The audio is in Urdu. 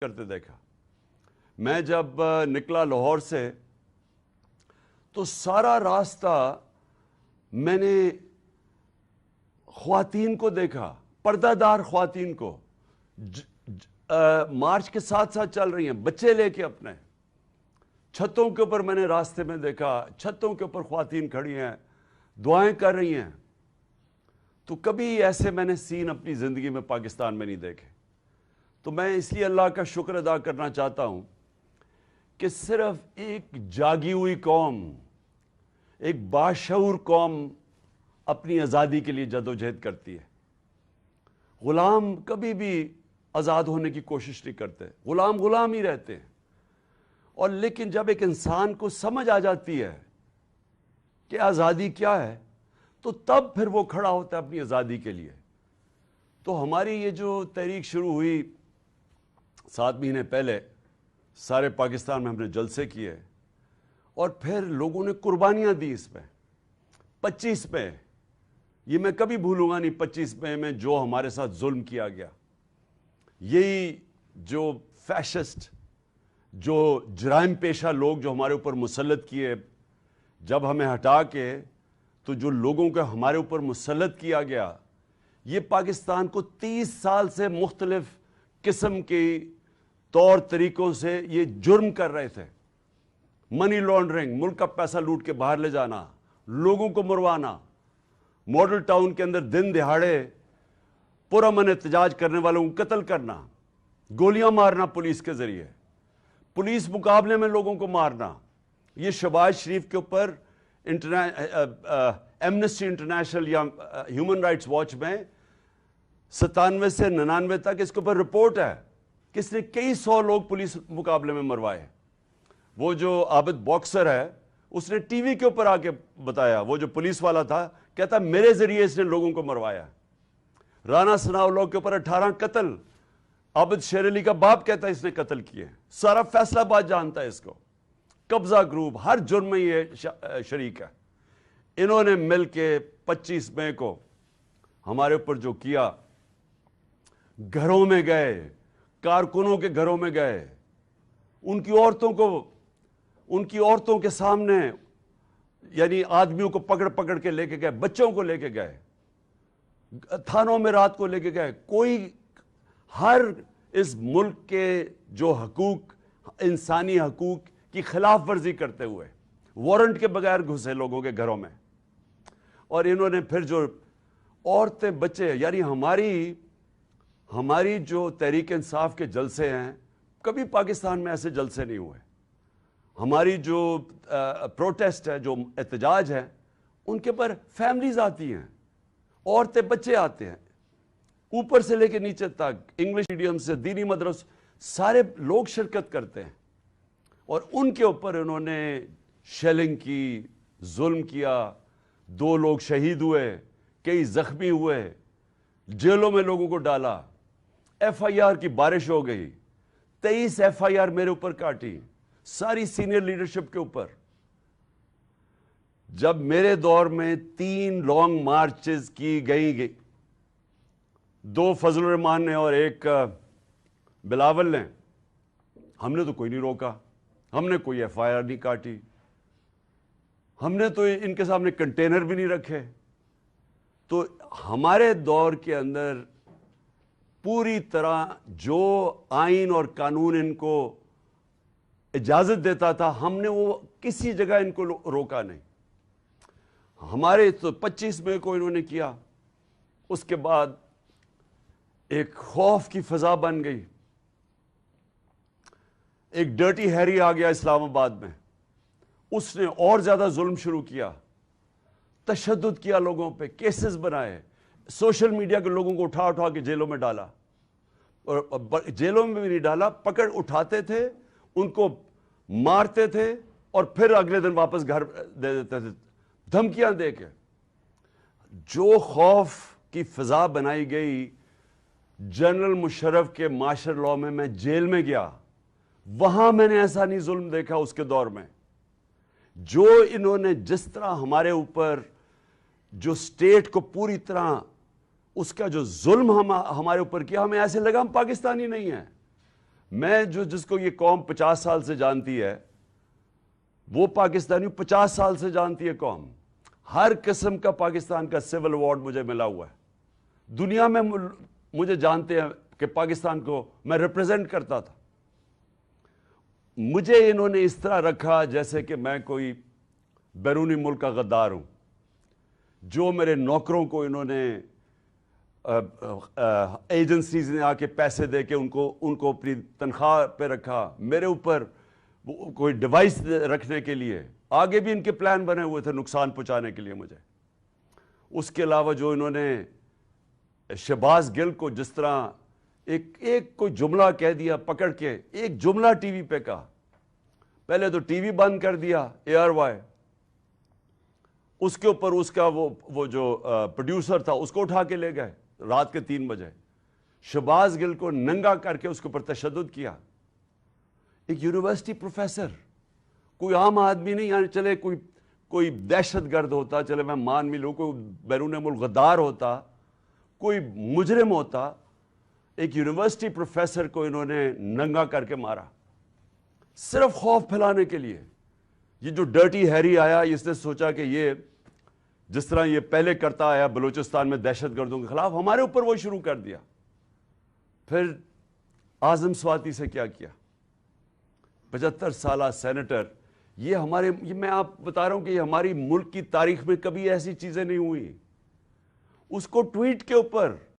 کرتے دیکھا. میں جب نکلا لاہور سے تو سارا راستہ میں نے خواتین کو دیکھا, پردہ دار خواتین کو مارچ کے ساتھ ساتھ چل رہی ہیں, بچے لے کے اپنے. چھتوں کے اوپر میں نے راستے میں دیکھا, چھتوں کے اوپر خواتین کھڑی ہیں, دعائیں کر رہی ہیں. تو کبھی ایسے میں نے سین اپنی زندگی میں پاکستان میں نہیں دیکھے. تو میں اس لیے اللہ کا شکر ادا کرنا چاہتا ہوں کہ صرف ایک جاگی ہوئی قوم, ایک باشعور قوم اپنی آزادی کے لیے جدوجہد کرتی ہے. غلام کبھی بھی آزاد ہونے کی کوشش نہیں کرتے, غلام غلام ہی رہتے ہیں. اور لیکن جب ایک انسان کو سمجھ آ جاتی ہے کہ آزادی کیا ہے تو تب پھر وہ کھڑا ہوتا ہے اپنی آزادی کے لیے. تو ہماری یہ جو تحریک شروع ہوئی 7 مہینے پہلے, سارے پاکستان میں ہم نے جلسے کیے اور پھر لوگوں نے قربانیاں دی اس پہ. 25 میں یہ میں کبھی بھولوں گا نہیں, 25 میں جو ہمارے ساتھ ظلم کیا گیا, یہی جو فیشسٹ, جو جرائم پیشہ لوگ جو ہمارے اوپر مسلط کیے, جب ہمیں ہٹا کے تو جو لوگوں کو ہمارے اوپر مسلط کیا گیا, یہ پاکستان کو 30 سال سے مختلف قسم کی طور طریقوں سے یہ جرم کر رہے تھے. منی لانڈرنگ, ملک کا پیسہ لوٹ کے باہر لے جانا, لوگوں کو مروانا, ماڈل ٹاؤن کے اندر دن دہاڑے پرامن احتجاج کرنے والوں کو قتل کرنا, گولیاں مارنا پولیس کے ذریعے, پولیس مقابلے میں لوگوں کو مارنا. یہ شہباز شریف کے اوپر ایمنسٹی انٹرنیشنل یا ہیومن رائٹس واچ میں 97 سے 99 تک اس کے اوپر رپورٹ ہے کہ اس نے کئی 100 لوگ پولیس مقابلے میں مروائے. وہ جو عابد باکسر ہے اس نے ٹی وی کے اوپر آ کے بتایا, وہ جو پولیس والا تھا کہتا میرے ذریعے اس نے لوگوں کو مروایا. رانا ثناء اللہ کے اوپر 18 قتل, عابد شیر علی کا باپ کہتا ہے اس نے قتل کیے. سارا فیصلہ آباد جانتا ہے اس کو. قبضہ گروپ ہر جرم میں یہ شریک ہے. انہوں نے مل کے 25 مئی کو ہمارے اوپر جو کیا, گھروں میں گئے, کارکنوں کے گھروں میں گئے, ان کی عورتوں کے سامنے یعنی آدمیوں کو پکڑ پکڑ کے لے کے گئے, بچوں کو لے کے گئے, تھانوں میں رات کو لے کے گئے. کوئی ہر اس ملک کے جو حقوق, انسانی حقوق کی خلاف ورزی کرتے ہوئے وارنٹ کے بغیر گھسے لوگوں کے گھروں میں. اور انہوں نے پھر جو عورتیں بچے, یعنی ہماری جو تحریک انصاف کے جلسے ہیں, کبھی پاکستان میں ایسے جلسے نہیں ہوئے. ہماری جو پروٹیسٹ ہے, جو احتجاج ہے, ان کے پر فیملیز آتی ہیں, عورتیں بچے آتے ہیں, اوپر سے لے کے نیچے تک, انگلش میڈیم سے دینی مدرس, سارے لوگ شرکت کرتے ہیں. اور ان کے اوپر انہوں نے شیلنگ کی, ظلم کیا, 2 لوگ شہید ہوئے, کئی زخمی ہوئے, جیلوں میں لوگوں کو ڈالا, ایف آئی آر کی بارش ہو گئی, 23 ایف آئی آر میرے اوپر کاٹی, ساری سینئر لیڈرشپ کے اوپر. جب میرے دور میں 3 لانگ مارچز کی گئی, 2 فضل الرحمان نے اور 1 بلاول نے, ہم نے تو کوئی نہیں روکا, ہم نے کوئی ایف آئی آر نہیں کاٹی, ہم نے تو ان کے سامنے کنٹینر بھی نہیں رکھے. تو ہمارے دور کے اندر پوری طرح جو آئین اور قانون ان کو اجازت دیتا تھا, ہم نے وہ کسی جگہ ان کو روکا نہیں. ہمارے تو 25 مئی کو انہوں نے کیا, اس کے بعد ایک خوف کی فضا بن گئی. ایک ڈرٹی ہیری آ گیا اسلام آباد میں, اس نے اور زیادہ ظلم شروع کیا, تشدد کیا لوگوں پہ, کیسز بنائے, سوشل میڈیا کے لوگوں کو اٹھا اٹھا کے جیلوں میں ڈالا. اور جیلوں میں بھی نہیں ڈالا, پکڑ اٹھاتے تھے, ان کو مارتے تھے اور پھر اگلے دن واپس گھر دے دیتے تھے, دھمکیاں دے کے. جو خوف کی فضا بنائی گئی, جنرل مشرف کے مارشل لاء میں میں جیل میں گیا, وہاں میں نے ایسا نہیں ظلم دیکھا اس کے دور میں. جو انہوں نے جس طرح ہمارے اوپر جو اسٹیٹ کو پوری طرح اس کا جو ظلم ہمارے اوپر کیا, ہمیں ایسے لگا ہم پاکستانی نہیں ہیں. میں جس کو یہ قوم 50 سال سے جانتی ہے وہ پاکستانی 50 سال سے جانتی ہے قوم. ہر قسم کا پاکستان کا سول ایوارڈ مجھے ملا ہوا ہے. دنیا میں مجھے جانتے ہیں کہ پاکستان کو میں ریپرزینٹ کرتا تھا. مجھے انہوں نے اس طرح رکھا جیسے کہ میں کوئی بیرونی ملک کا غدار ہوں. جو میرے نوکروں کو انہوں نے ایجنسیز نے آ کے پیسے دے کے ان کو اپنی تنخواہ پہ رکھا, میرے اوپر کوئی ڈیوائس رکھنے کے لیے. آگے بھی ان کے پلان بنے ہوئے تھے نقصان پہنچانے کے لیے مجھے. اس کے علاوہ جو انہوں نے شہباز گل کو جس طرح ایک کوئی جملہ کہہ دیا پکڑ کے, ایک جملہ ٹی وی پہ کہا, پہلے تو ٹی وی بند کر دیا ایئر وائی, اس کے اوپر اس کا وہ جو پروڈیوسر تھا اس کو اٹھا کے لے گئے رات کے 3 بجے. شہباز گل کو ننگا کر کے اس کے اوپر تشدد کیا. ایک یونیورسٹی پروفیسر, کوئی عام آدمی نہیں, یعنی چلے کوئی دہشت گرد ہوتا, چلے میں مان بھی لوں, کوئی بیرون ملک غدار ہوتا, کوئی مجرم ہوتا, ایک یونیورسٹی پروفیسر کو انہوں نے ننگا کر کے مارا صرف خوف پھیلانے کے لیے. یہ جو ڈرٹی ہیری آیا, اس نے سوچا کہ یہ جس طرح یہ پہلے کرتا آیا بلوچستان میں دہشت گردوں کے خلاف, ہمارے اوپر وہ شروع کر دیا. پھر اعظم سواتی سے کیا کیا, 75 سالہ سینیٹر. یہ میں آپ بتا رہا ہوں کہ یہ ہماری ملک کی تاریخ میں کبھی ایسی چیزیں نہیں ہوئی. اس کو ٹویٹ کے اوپر